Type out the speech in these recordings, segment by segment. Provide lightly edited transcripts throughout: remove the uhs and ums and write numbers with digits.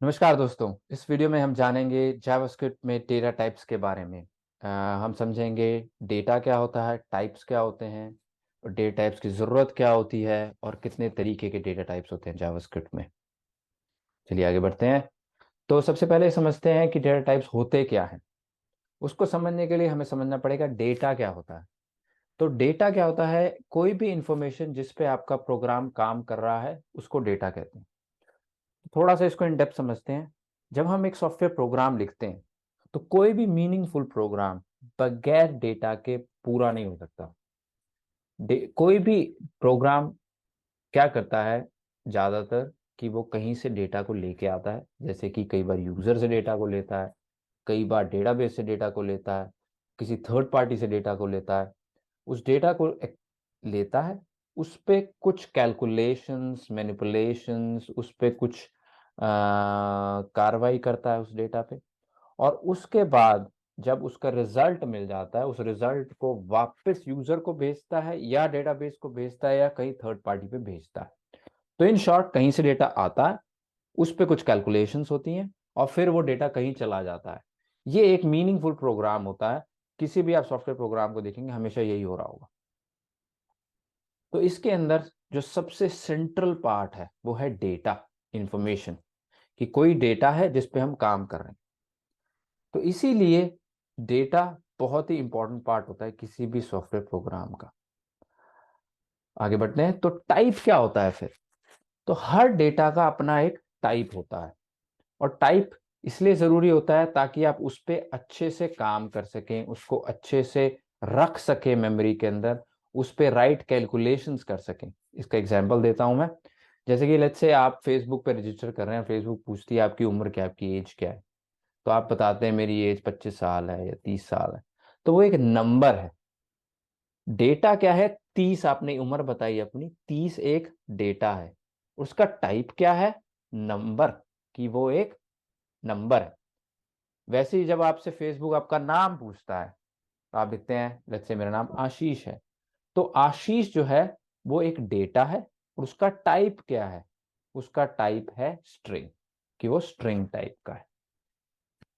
नमस्कार दोस्तों। इस वीडियो में हम जानेंगे जावास्क्रिप्ट में डेटा टाइप्स के बारे में। हम समझेंगे डेटा क्या होता है, टाइप्स क्या होते हैं, और डेटा टाइप्स की ज़रूरत क्या होती है, और कितने तरीके के डेटा टाइप्स होते हैं जावास्क्रिप्ट में। चलिए आगे बढ़ते हैं। तो सबसे पहले समझते हैं कि डेटा टाइप्स होते क्या हैं। उसको समझने के लिए हमें समझना पड़ेगा डेटा क्या होता है। तो डेटा क्या होता है, कोई भी इंफॉर्मेशन जिस पे आपका प्रोग्राम काम कर रहा है उसको डेटा कहते हैं। थोड़ा सा इसको इन डेप्थ समझते हैं। जब हम एक सॉफ्टवेयर प्रोग्राम लिखते हैं तो कोई भी मीनिंगफुल प्रोग्राम बगैर डेटा के पूरा नहीं हो सकता। कोई भी प्रोग्राम क्या करता है ज्यादातर, कि वो कहीं से डेटा को लेके आता है। जैसे कि कई बार यूजर से डेटा को लेता है, कई बार डेटाबेस से डेटा को लेता है, किसी थर्ड पार्टी से डेटा को लेता है। उस डेटा को लेता है, उस पे कुछ कैलकुलेशंस, मैनिपुलेशंस, उस पे कुछ कार्रवाई करता है उस डेटा पे। और उसके बाद जब उसका रिजल्ट मिल जाता है, उस रिजल्ट को वापस यूजर को भेजता है, या डेटाबेस को भेजता है, या कहीं थर्ड पार्टी पे भेजता है। तो इन शॉर्ट, कहीं से डेटा आता है, उस पे कुछ कैलकुलेशंस होती हैं, और फिर वो डेटा कहीं चला जाता है। ये एक मीनिंगफुल प्रोग्राम होता है। किसी भी आप सॉफ्टवेयर प्रोग्राम को देखेंगे हमेशा यही हो रहा होगा। तो इसके अंदर जो सबसे सेंट्रल पार्ट है वो है डेटा, इंफॉर्मेशन, कि कोई डेटा है जिस पे हम काम कर रहे हैं। तो इसीलिए डेटा बहुत ही इंपॉर्टेंट पार्ट होता है किसी भी सॉफ्टवेयर प्रोग्राम का। आगे बढ़ते हैं। तो टाइप क्या होता है फिर? तो हर डेटा का अपना एक टाइप होता है। और टाइप इसलिए जरूरी होता है ताकि आप उस पर अच्छे से काम कर सकें, उसको अच्छे से रख सकें मेमोरी के अंदर, उस पर राइट कैलकुलेशंस कर सकें। इसका एग्जांपल देता हूं मैं। जैसे कि लेट्स से आप फेसबुक पे रजिस्टर कर रहे हैं, फेसबुक पूछती है आपकी उम्र क्या है, आपकी एज क्या है। तो आप बताते हैं मेरी एज 25 साल है या 30 साल है। तो वो एक नंबर है। डेटा क्या है? 30, आपने उम्र बताई अपनी, 30 एक डेटा है। उसका टाइप क्या है? नंबर, कि वो एक नंबर है। वैसे ही जब आपसे फेसबुक आपका नाम पूछता है, तो आप लिखते हैं लेट्स से मेरा नाम आशीष है। तो आशीष जो है वो एक डेटा है, और उसका टाइप क्या है? उसका टाइप है स्ट्रिंग, कि वो स्ट्रिंग टाइप का है।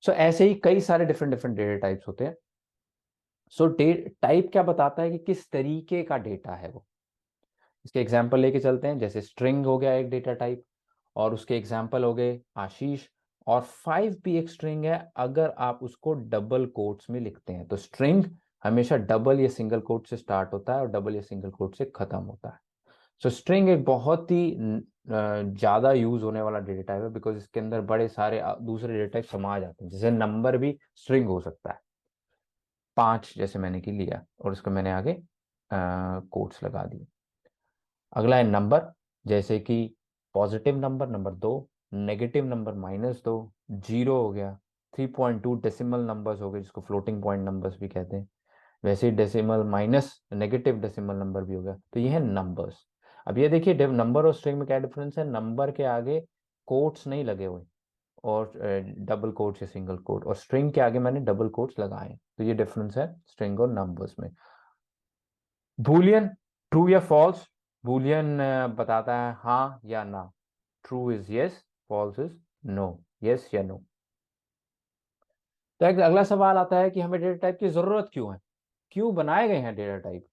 सो ऐसे ही कई सारे डिफरेंट डिफरेंट डेटा टाइप्स होते हैं। सो टाइप क्या बताता है कि किस तरीके का डेटा है वो। इसके एग्जाम्पल लेके चलते हैं। जैसे स्ट्रिंग हो गया एक डेटा टाइप, और उसके एग्जाम्पल हो गए आशीष। और 5 भी एक स्ट्रिंग है अगर आप उसको डबल कोट्स में लिखते हैं। तो स्ट्रिंग हमेशा डबल या सिंगल कोट से स्टार्ट होता है और डबल या सिंगल कोट से खत्म होता है। सो स्ट्रिंग एक बहुत ही ज्यादा यूज होने वाला डेटा टाइप है, बिकॉज इसके अंदर बड़े सारे दूसरे डेटा टाइप समा जाते हैं। जैसे नंबर भी स्ट्रिंग हो सकता है, 5 जैसे मैंने की लिया और उसको मैंने आगे कोट्स लगा दिए। अगला है नंबर, जैसे कि positive number number 2, negative number -2, zero हो गया, 3.2 डेसिमल नंबर्स हो गए जिसको फ्लोटिंग पॉइंट नंबर्स भी कहते हैं। वैसे ही decimal minus negative decimal number भी हो गया। तो ये है नंबर्स। अब ये देखिए नंबर और स्ट्रिंग में क्या डिफरेंस है। नंबर के आगे कोट्स नहीं लगे हुए, और डबल कोट्स या सिंगल कोट, और स्ट्रिंग के आगे मैंने डबल कोट्स लगाए हैं। तो ये डिफरेंस है स्ट्रिंग और नंबर्स में। बूलियन, ट्रू या फॉल्स। बूलियन बताता है हाँ या ना। True is yes, false is no, yes या नो। तो एक अगला सवाल आता है कि हमें डेटा टाइप की जरूरत क्यों है, क्यों बनाए गए हैं डेटा टाइप।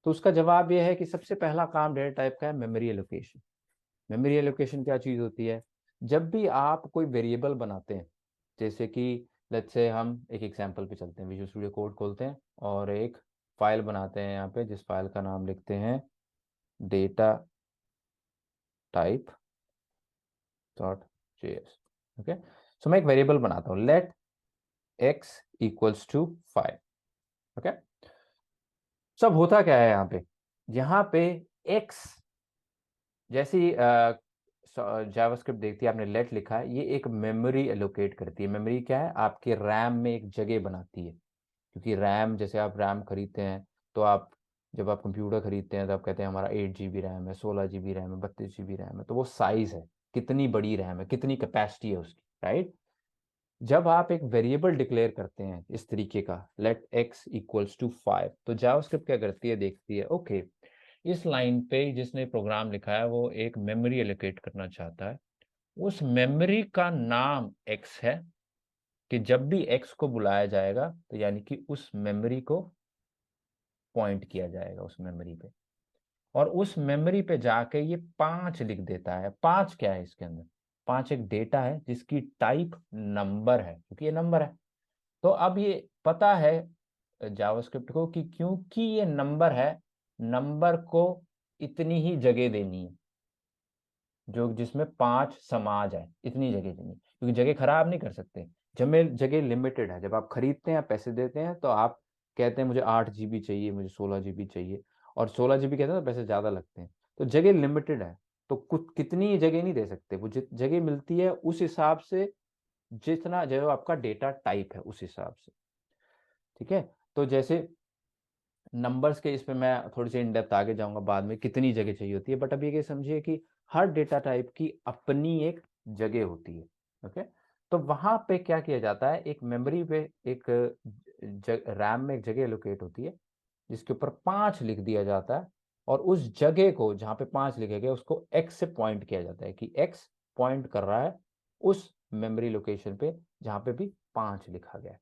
तो उसका जवाब यह है कि सबसे पहला काम डेटा टाइप का है मेमोरी एलोकेशन। मेमोरी एलोकेशन क्या चीज होती है? जब भी आप कोई वेरिएबल बनाते हैं, जैसे कि लेट्स से हम एक एग्जांपल पे चलते हैं, विजुअल स्टूडियो कोड खोलते हैं और एक फाइल बनाते हैं यहाँ पे, जिस फाइल का नाम लिखते हैं data type dot JS. Okay. So मैं एक वेरिएबल बनाता हूँ, let x equals to 5। Okay. सब होता क्या है यहाँ पे? यहाँ पे एक्स जैसी जावास्क्रिप्ट देखती है, आपने लेट लिखा है, ये एक मेमोरी एलोकेट करती है। मेमोरी क्या है? आपके रैम में एक जगह बनाती है। क्योंकि रैम, जैसे आप रैम खरीदते हैं, तो आप जब आप कंप्यूटर खरीदते हैं तो आप कहते हैं हमारा 8 GB रैम है, 16 GB रैम है, 32 GB रैम है। तो वो साइज है, कितनी बड़ी रैम है, कितनी कैपेसिटी है उसकी, राइट। जब आप एक वेरिएबल डिक्लेयर करते हैं इस तरीके का, लेट एक्स इक्वल्स टू 5, तो जावास्क्रिप्ट क्या करती है, देखती है ओके, इस लाइन पे जिसने प्रोग्राम लिखा है वो एक मेमोरी एलोकेट करना चाहता है, उस मेमोरी का नाम x है, कि जब भी x को बुलाया जाएगा तो यानी कि उस मेमोरी को पॉइंट किया जाएगा उस मेमोरी पे, और उस मेमोरी पे जाके ये 5 लिख देता है। 5 क्या है इसके अंदर? 5 एक डेटा है जिसकी टाइप नंबर है, क्योंकि ये नंबर है। तो अब ये पता है जावास्क्रिप्ट को कि क्योंकि ये नंबर है, नंबर को इतनी ही जगह देनी है, जो जिसमें 5 समा जाए, इतनी जगह देनी, क्योंकि जगह खराब नहीं कर सकते। जब जगह लिमिटेड है, जब आप खरीदते हैं, पैसे देते हैं, तो आप कहते हैं मुझे 8 GB चाहिए, मुझे 16 GB चाहिए, और 16 GB कहते हैं तो पैसे ज्यादा लगते हैं। तो जगह लिमिटेड है, तो कुछ कितनी जगह नहीं दे सकते, वो जगह मिलती है उस हिसाब से, जितना जो आपका डेटा टाइप है उस हिसाब से। ठीक है, तो जैसे नंबर्स के इस पे मैं थोड़ी सी इन डेप्थ आगे जाऊंगा बाद में, कितनी जगह चाहिए होती है, बट अभी ये समझिए कि हर डेटा टाइप की अपनी एक जगह होती है। ओके, तो वहां पे क्या किया जाता है, एक मेमोरी पे एक रैम में एक जगह लोकेट होती है जिसके ऊपर 5 लिख दिया जाता है, और उस जगह को जहां पे 5 लिखे गए उसको एक्स से पॉइंट किया जाता है, कि एक्स पॉइंट कर रहा है उस मेमोरी लोकेशन पे जहां पे भी 5 लिखा गया है।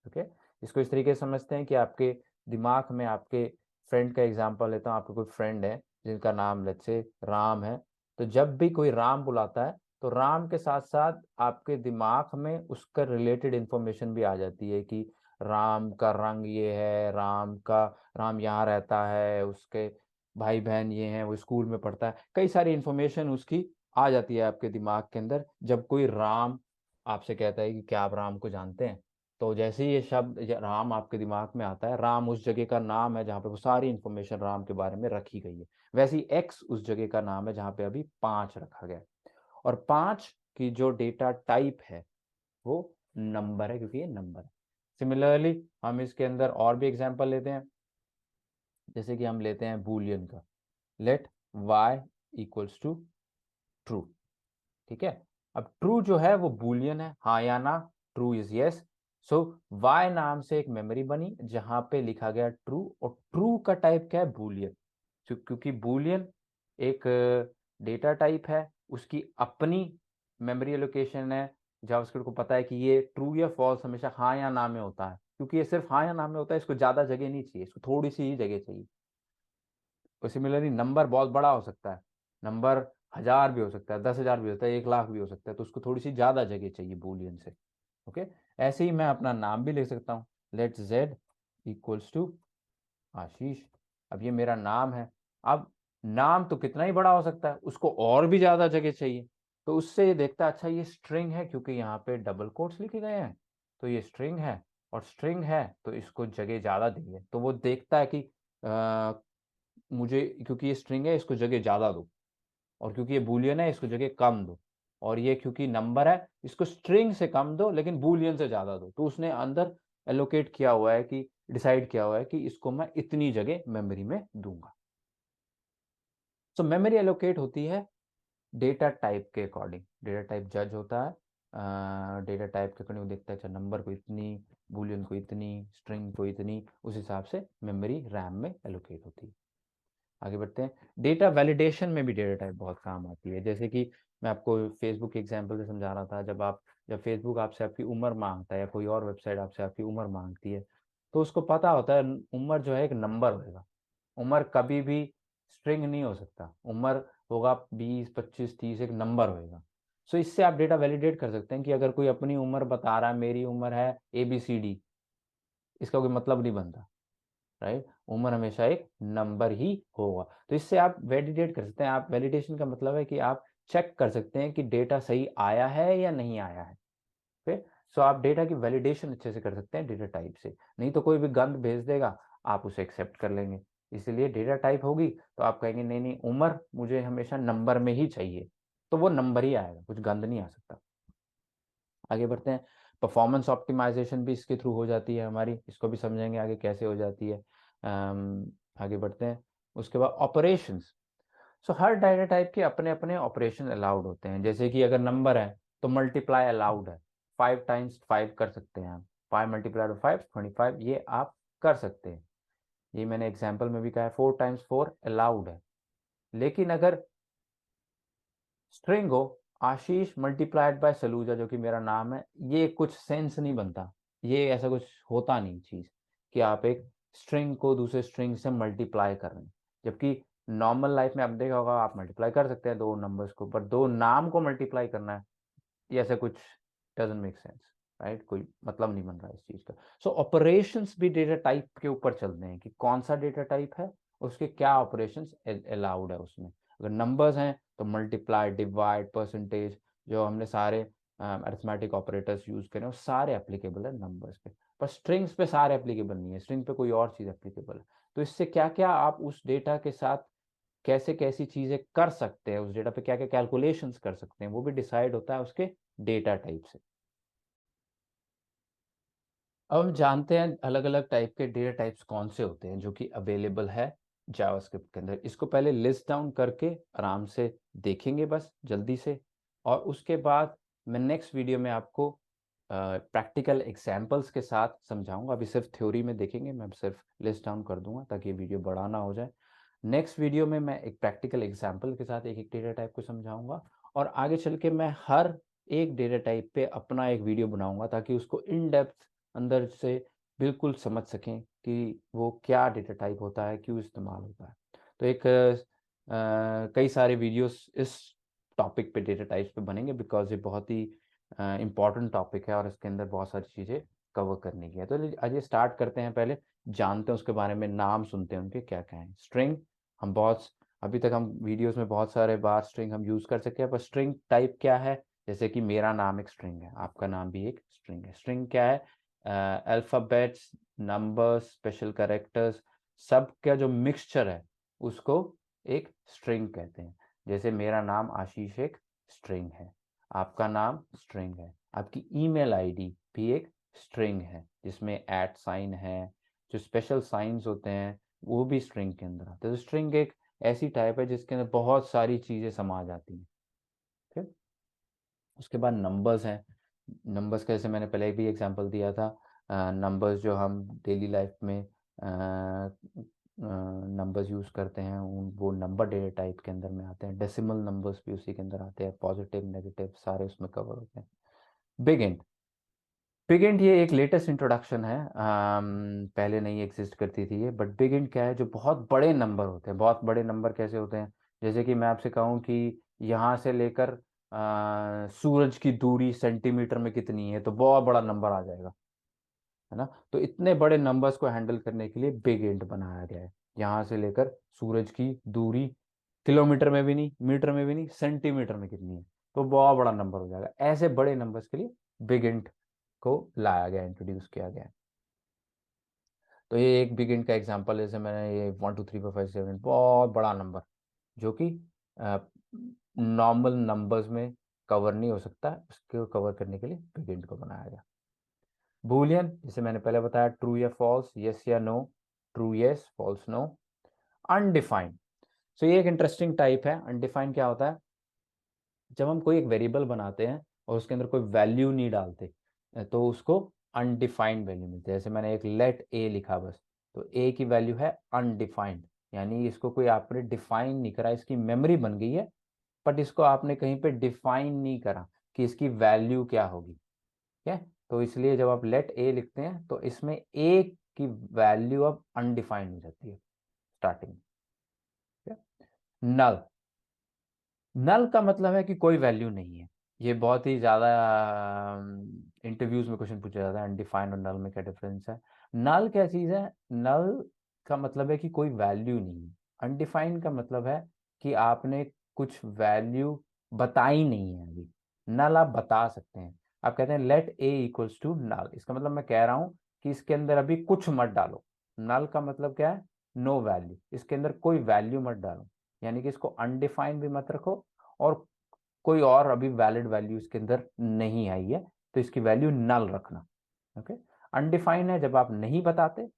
ओके, इसको इस तरीके से समझते हैं कि आपके दिमाग में, आपके फ्रेंड का एग्जांपल लेता हूँ, आपके कोई फ्रेंड है जिनका नाम लेट्स से राम है, तो जब भी कोई राम बुलाता है तो राम के साथ साथ आपके दिमाग में उसका रिलेटेड इंफॉर्मेशन भी आ जाती है, कि राम का रंग ये है, राम यहाँ रहता है, उसके भाई बहन ये हैं, वो स्कूल में पढ़ता है, कई सारी इंफॉर्मेशन उसकी आ जाती है आपके दिमाग के अंदर जब कोई राम आपसे कहता है कि क्या आप राम को जानते हैं। तो जैसे ही ये शब्द राम आपके दिमाग में आता है, राम उस जगह का नाम है जहाँ पे वो सारी इंफॉर्मेशन राम के बारे में रखी गई है। वैसे ही एक्स उस जगह का नाम है जहाँ पे अभी 5 रखा गया है। और 5 की जो डेटा टाइप है वो नंबर है, क्योंकि ये नंबर है। सिमिलरली हम इसके अंदर और भी एग्जांपल लेते हैं, जैसे कि हम लेते हैं बूलियन का, let y equals to true. ठीक है, अब ट्रू जो है वो बूलियन है, हाँ या ना, true is yes. So y नाम से एक मेमोरी बनी जहां पे लिखा गया ट्रू, और ट्रू का टाइप क्या है? बूलियन। क्योंकि बूलियन एक डेटा टाइप है, उसकी अपनी मेमोरी एलोकेशन है। जावास्क्रिप्ट को पता है कि ये ट्रू या फॉल्स हमेशा हाँ या ना में होता है, क्योंकि ये सिर्फ हाँ या ना में होता है, इसको ज्यादा जगह नहीं चाहिए, इसको थोड़ी सी ही जगह चाहिए। तो सिमिलरली नंबर बहुत बड़ा हो सकता है, नंबर 1000 भी हो सकता है, 10,000 भी हो सकता है, 1 लाख भी हो सकता है, तो उसको थोड़ी सी ज्यादा जगह चाहिए बूलियन से। ओके, ऐसे ही मैं अपना नाम भी लिख सकता हूँ, लेट जेड इक्वल्स टू आशीष। अब ये मेरा नाम है। अब नाम तो कितना ही बड़ा हो सकता है, उसको और भी ज्यादा जगह चाहिए। तो उससे ये देखता है, अच्छा ये स्ट्रिंग है, क्योंकि यहाँ पे डबल कोट्स लिखे गए हैं, तो ये स्ट्रिंग है, और स्ट्रिंग है तो इसको जगह ज्यादा दी है। तो वो देखता है कि मुझे, क्योंकि ये स्ट्रिंग है इसको जगह ज्यादा दो, और क्योंकि ये बूलियन है इसको जगह कम दो, और ये क्योंकि नंबर है इसको स्ट्रिंग से कम दो लेकिन बूलियन से ज्यादा दो। तो उसने अंदर एलोकेट किया हुआ है, कि डिसाइड किया हुआ है कि इसको मैं इतनी जगह मेमोरी में दूंगा। सो मेमोरी एलोकेट होती है डेटा टाइप के अकॉर्डिंग। डेटा टाइप जज होता है, डेटा टाइप के अकॉर्डिंग देखता है, अच्छा नंबर को इतनी, बूलियन को इतनी, स्ट्रिंग को इतनी, उस हिसाब से मेमोरी रैम में एलोकेट होती है। आगे बढ़ते हैं, डेटा वैलिडेशन में भी डेटा टाइप बहुत काम आती है। जैसे कि मैं आपको फेसबुक के एग्जांपल से समझा रहा था, जब फेसबुक आपसे आपकी उम्र मांगता है, या कोई और वेबसाइट आपसे आपकी उम्र मांगती है, तो उसको पता होता है उम्र जो है एक नंबर होगा, उम्र कभी भी स्ट्रिंग नहीं हो सकता, उम्र होगा 20, 25, 30, एक नंबर होएगा। सो इससे आप डेटा वैलिडेट कर सकते हैं कि अगर कोई अपनी उम्र बता रहा है, मेरी उम्र है ABCD, इसका कोई मतलब नहीं बनता, राइट? उम्र हमेशा एक नंबर ही होगा। तो इससे आप वैलिडेट कर सकते हैं। आप वैलिडेशन का मतलब है कि आप चेक कर सकते हैं कि डेटा सही आया है या नहीं आया है। ओके, सो आप डेटा की वैलिडेशन अच्छे से कर सकते हैं डेटा टाइप से। नहीं तो कोई भी गंद भेज देगा, आप उसे एक्सेप्ट कर लेंगे। इसलिए डेटा टाइप होगी तो आप कहेंगे नहीं नहीं, उम्र मुझे हमेशा नंबर में ही चाहिए, तो वो नंबर ही आएगा, कुछ गंद नहीं आ सकता। आगे बढ़ते हैं, परफॉर्मेंस ऑप्टिमाइजेशन भी इसके थ्रू हो जाती है हमारी, इसको भी समझेंगे आगे कैसे हो जाती है। आगे बढ़ते हैं, उसके बाद ऑपरेशंस। सो हर डाटा टाइप के अपने अपने ऑपरेशन अलाउड होते हैं। जैसे कि अगर नंबर है तो मल्टीप्लाई अलाउड है, 5 × 5 कर सकते हैं आप, 5 × 5 = 25, ये आप कर सकते हैं। ये मैंने एग्जाम्पल में भी कहा है, 4 × 4 अलाउड है। लेकिन अगर स्ट्रिंग हो आशीष मल्टीप्लाइड बाय सलूजा, जो कि मेरा नाम है, ये कुछ सेंस नहीं बनता, ये ऐसा कुछ होता नहीं चीज कि आप एक स्ट्रिंग को दूसरे स्ट्रिंग से मल्टीप्लाई कर रहे हैं। जबकि नॉर्मल लाइफ में आप देखा होगा, आप मल्टीप्लाई कर सकते हैं दो नंबर्स को, पर दो नाम को मल्टीप्लाई करना है, ये ऐसा कुछ डजंट मेक सेंस, राइट? कोई मतलब नहीं बन रहा है इस चीज का। सो ऑपरेशंस भी डेटा टाइप के ऊपर चलते हैं कि कौन सा डेटा टाइप है, उसके क्या ऑपरेशंस अलाउड है उसमें। अगर नंबर्स हैं तो मल्टीप्लाई, डिवाइड, परसेंटेज, जो हमने सारे अरिथमेटिक ऑपरेटर्स यूज करें वो सारे एप्लीकेबल है नंबर्स पे। पर स्ट्रिंग्स पे सारे एप्लीकेबल नहीं है, स्ट्रिंग पे कोई और चीज एप्लीकेबल है। तो इससे क्या क्या आप उस डेटा के साथ कैसे कैसी चीजें कर सकते हैं, उस डेटा पे क्या क्या कैलकुलेशंस कर सकते हैं, वो भी डिसाइड होता है उसके डेटा टाइप से। अब हम जानते हैं अलग अलग टाइप के डेटा टाइप्स कौन से होते हैं जो कि अवेलेबल है जावास्क्रिप्ट के अंदर। इसको पहले लिस्ट डाउन करके आराम से देखेंगे बस जल्दी से, और उसके बाद मैं नेक्स्ट वीडियो में आपको प्रैक्टिकल एग्जांपल्स के साथ समझाऊंगा। अभी सिर्फ थ्योरी में देखेंगे, मैं सिर्फ लिस्ट डाउन कर दूंगा ताकि ये वीडियो बड़ा ना हो जाए। नेक्स्ट वीडियो में मैं एक प्रैक्टिकल एग्जांपल के साथ एक एक डेटा टाइप को समझाऊंगा, और आगे चल के मैं हर एक डेटा टाइप पे अपना एक वीडियो बनाऊंगा ताकि उसको इन डेप्थ अंदर से बिल्कुल समझ सकें कि वो क्या डेटा टाइप होता है, क्यों इस्तेमाल होता है। तो एक कई सारे वीडियोस इस टॉपिक पे, डेटा टाइप्स पे बनेंगे, बिकॉज ये बहुत ही इम्पॉर्टेंट टॉपिक है और इसके अंदर बहुत सारी चीज़ें कवर करने की है। तो आइए स्टार्ट करते हैं, पहले जानते हैं उसके बारे में, नाम सुनते हैं उनके क्या क्या हैं। स्ट्रिंग, हम बहुत अभी तक हम वीडियोस में बहुत सारे बार स्ट्रिंग हम यूज़ कर सकते हैं, पर स्ट्रिंग टाइप क्या है? जैसे कि मेरा नाम एक स्ट्रिंग है, आपका नाम भी एक स्ट्रिंग है। स्ट्रिंग क्या है? अल्फ़ाबेट्स, नंबर्स, स्पेशल कैरेक्टर्स, सब का जो मिक्सचर है उसको एक स्ट्रिंग कहते हैं। जैसे मेरा नाम आशीष एक स्ट्रिंग है, आपका नाम स्ट्रिंग है, आपकी ईमेल आईडी भी एक स्ट्रिंग है जिसमें एट साइन है, जो स्पेशल साइंस होते हैं वो भी स्ट्रिंग के अंदर आते हैं। तो स्ट्रिंग एक ऐसी टाइप है जिसके अंदर बहुत सारी चीज़ें समा जाती हैं। ठीक। उसके बाद नंबर्स हैं। नंबर्स का जैसे मैंने पहले भी एग्जांपल दिया था, नंबर्स जो हम डेली लाइफ में नंबर्स यूज़ करते हैं उन वो नंबर डेटा टाइप के अंदर में आते हैं। डेसिमल नंबर्स भी उसी के अंदर आते हैं, पॉजिटिव नेगेटिव सारे उसमें कवर होते हैं। बिग इंट, बिग इंट ये एक लेटेस्ट इंट्रोडक्शन है, पहले नहीं एग्जिस्ट करती थी ये। बट बिग इंट क्या है? जो बहुत बड़े नंबर होते हैं। बहुत बड़े नंबर कैसे होते हैं? जैसे कि मैं आपसे कहूँ कि यहाँ से लेकर सूरज की दूरी सेंटीमीटर में कितनी है, तो बहुत बड़ा नंबर आ जाएगा, है ना? तो इतने बड़े नंबर्स को हैंडल करने के लिए बिग इंट बनाया गया है। यहाँ से लेकर सूरज की दूरी किलोमीटर में भी नहीं, मीटर में भी नहीं, सेंटीमीटर में कितनी है, तो बहुत बड़ा नंबर हो जाएगा। ऐसे बड़े नंबर्स के लिए बिग इंट को लाया गया, इंट्रोड्यूस किया गया है। तो ये एक बिग इंट का एग्जांपल है। जैसे मैंने ये 1 2 3 4 5 6 बहुत बड़ा नंबर जो कि नॉर्मल नंबर्स में कवर नहीं हो सकता, उसको कवर करने के लिए बिग इंट को बनाया गया। बूलियन, जैसे मैंने पहले बताया, ट्रू या फॉल्स, यस या no, true yes, false no. Undefined, so ये एक इंटरेस्टिंग टाइप है। अनडिफाइंड क्या होता है? जब हम कोई एक वेरिएबल बनाते हैं और उसके अंदर कोई वैल्यू नहीं डालते, तो उसको अनडिफाइंड वैल्यू मिलती है। जैसे मैंने एक लेट ए लिखा बस, तो ए की वैल्यू है अनडिफाइंड, यानी इसको कोई आपने डिफाइन नहीं करा, इसकी मेमोरी बन गई है, बट इसको आपने कहीं पे डिफाइन नहीं करा कि इसकी वैल्यू क्या होगी। ठीक है? तो इसलिए जब आप लेट ए लिखते हैं तो इसमें ए की वैल्यू अब अनडिफाइंड हो जाती है स्टार्टिंग। नल, नल का मतलब है कि कोई वैल्यू नहीं है। ये बहुत ही ज्यादा इंटरव्यूज में क्वेश्चन पूछा जाता है, अनडिफाइंड और नल में क्या डिफरेंस है। नल क्या चीज है? नल का मतलब है कि कोई वैल्यू नहीं है। अनडिफाइंड का मतलब है कि आपने कुछ वैल्यू बताई नहीं है अभी। नल आप बता सकते हैं। आप कहते हैं let A equals to null, इसका मतलब मैं कह रहा हूं कि इसके अंदर अभी कुछ मत डालो। नल का मतलब क्या है? नो वैल्यू, इसके अंदर कोई वैल्यू मत डालो, यानी कि इसको अनडिफाइंड भी मत रखो और कोई और अभी वैलिड वैल्यू इसके अंदर नहीं आई है, तो इसकी वैल्यू नल रखना। ओके। अनडिफाइंड है जब आप नहीं बताते,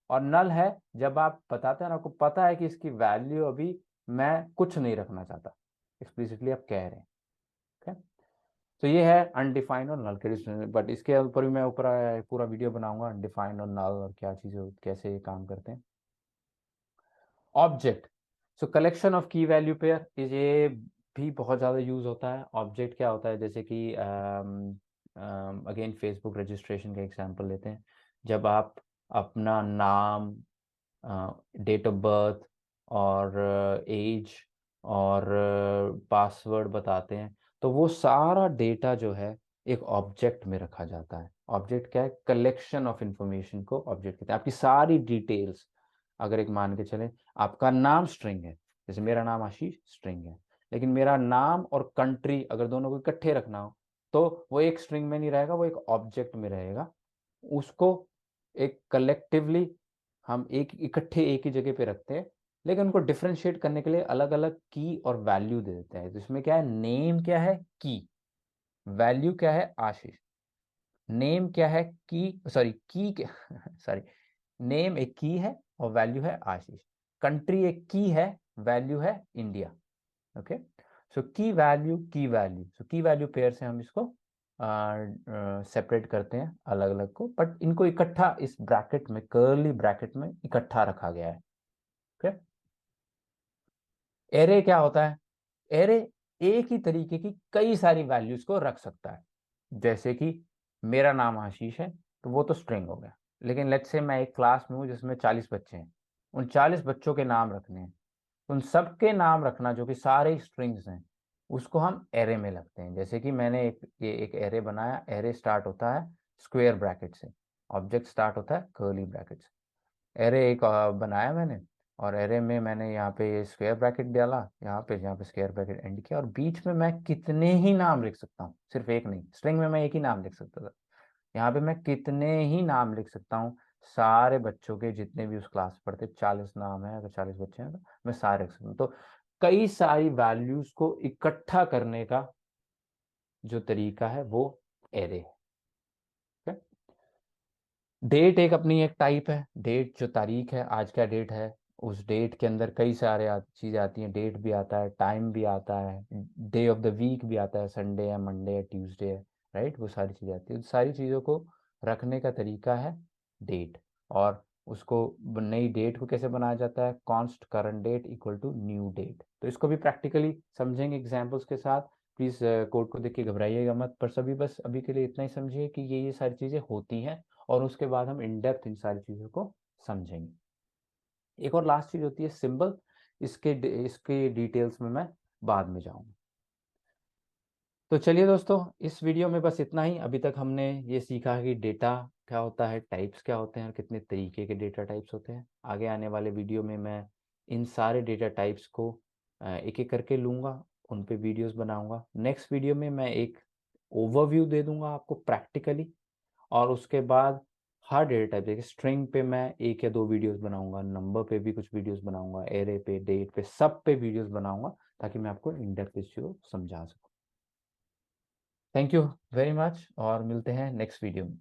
और नल है जब आप बताते हैं और आपको पता है कि इसकी वैल्यू अभी मैं कुछ नहीं रखना चाहता, एक्सप्लिसिटली आप कह रहे हैं। ओके। तो ये है अनडिफाइंड और नल के डिफरेंस। बट इसके ऊपर भी मैं ऊपर पूरा वीडियो बनाऊंगा, अनडिफाइंड और नल और क्या चीजें कैसे ये काम करते हैं। ऑब्जेक्ट, सो कलेक्शन ऑफ की वैल्यू पेयर इज ये भी बहुत ज़्यादा यूज़ होता है। ऑब्जेक्ट क्या होता है, जैसे कि अगेन फेसबुक रजिस्ट्रेशन का एग्जांपल लेते हैं। जब आप अपना नाम, डेट ऑफ बर्थ और एज और पासवर्ड बताते हैं, तो वो सारा डेटा जो है एक ऑब्जेक्ट में रखा जाता है। ऑब्जेक्ट क्या है? कलेक्शन ऑफ इंफॉर्मेशन को ऑब्जेक्ट कहते हैं। आपकी सारी डिटेल्स, अगर एक मान के चलें आपका नाम स्ट्रिंग है, जैसे मेरा नाम आशीष स्ट्रिंग है, लेकिन मेरा नाम और कंट्री अगर दोनों को इकट्ठे रखना हो तो वो एक स्ट्रिंग में नहीं रहेगा, वो एक ऑब्जेक्ट में रहेगा। उसको एक कलेक्टिवली हम एक इकट्ठे एक ही जगह पे रखते हैं, लेकिन उनको डिफरेंशिएट करने के लिए अलग अलग की और वैल्यू दे देते हैं। तो इसमें क्या है, नेम क्या है, की, वैल्यू क्या है, आशीष। नेम क्या है, की सॉरी की क्या सॉरी, नेम एक की है और वैल्यू है आशीष। कंट्री एक की है, वैल्यू है इंडिया। ओके, सो की वैल्यू, सो की वैल्यू पेयर से हम इसको सेपरेट करते हैं अलग अलग को, बट इनको इकट्ठा इस ब्रैकेट में, कर्ली ब्रैकेट में इकट्ठा रखा गया है। ओके, एरे क्या होता है? एरे एक ही तरीके की कई सारी वैल्यूज को रख सकता है। जैसे कि मेरा नाम आशीष है, तो वो तो स्ट्रिंग हो गया, लेकिन लेट्स से मैं एक क्लास में हूँ जिसमें 40 बच्चे हैं, उन 40 बच्चों के नाम रखने हैं। उन सबके नाम रखना जो कि सारे स्ट्रिंग्स हैं, उसको हम एरे में लगते हैं। जैसे कि मैंने एक एरे बनाया। एरे स्टार्ट होता है स्क्वायर ब्रैकेट से, ऑब्जेक्ट स्टार्ट होता है कर्ली ब्रैकेट से। एरे एक बनाया मैंने, और एरे में मैंने यहाँ पे स्क्वायर ब्रैकेट डाला, यहाँ पे स्क्वायर ब्रैकेट एंड किया, और बीच में मैं कितने ही नाम लिख सकता हूँ, सिर्फ एक नहीं। स्ट्रिंग में मैं एक ही नाम लिख सकता था, यहाँ पे मैं कितने ही नाम लिख सकता हूँ। सारे बच्चों के जितने भी उस क्लास में पढ़ते, 40 नाम है, अगर 40 बच्चे हैं तो मैं सारे लिख सकता हूँ। तो कई सारी वैल्यूज को इकट्ठा करने का जो तरीका है वो एरे है। डेट एक अपनी एक टाइप है। डेट जो तारीख है, आज क्या डेट है, उस डेट के अंदर कई सारे चीज़ें आती हैं। डेट भी आता है, टाइम भी आता है, डे ऑफ द वीक भी आता है, संडे है, मंडे है, ट्यूसडे है, राइट। वो सारी चीज़ें आती हैं। उन सारी चीज़ों को रखने का तरीका है डेट। और उसको नई डेट को कैसे बनाया जाता है, const current date equal to new date. तो इसको भी प्रैक्टिकली समझेंगे एग्जाम्पल्स के साथ। प्लीज़ कोड को देख के घबराइएगा मत, पर सभी बस अभी के लिए इतना ही समझिए कि ये सारी चीज़ें होती हैं, और उसके बाद हम इन डेप्थ इन सारी चीज़ों को समझेंगे। एक और लास्ट चीज़ होती है सिंबल। इसके डिटेल्स में मैं बाद में जाऊंगा। तो चलिए दोस्तों, इस वीडियो में बस इतना ही। अभी तक हमने ये सीखा कि डेटा क्या होता है, टाइप्स क्या होते हैं, और कितने तरीके के डेटा टाइप्स होते हैं। आगे आने वाले वीडियो में मैं इन सारे डेटा टाइप्स को एक एक करके लूँगा, उन पे वीडियोस बनाऊंगा। नेक्स्ट वीडियो में मैं एक ओवरव्यू दे दूंगा आपको प्रैक्टिकली, और उसके बाद हर डेटा टाइप, देखिए स्ट्रिंग पे मैं एक या दो वीडियोस बनाऊंगा, नंबर पे भी कुछ वीडियोस बनाऊंगा, एरे पे, डेट पे, सब पे वीडियोस बनाऊंगा, ताकि मैं आपको इन डेप्थ इस चीज़ को समझा सकूं। थैंक यू वेरी मच, और मिलते हैं नेक्स्ट वीडियो में।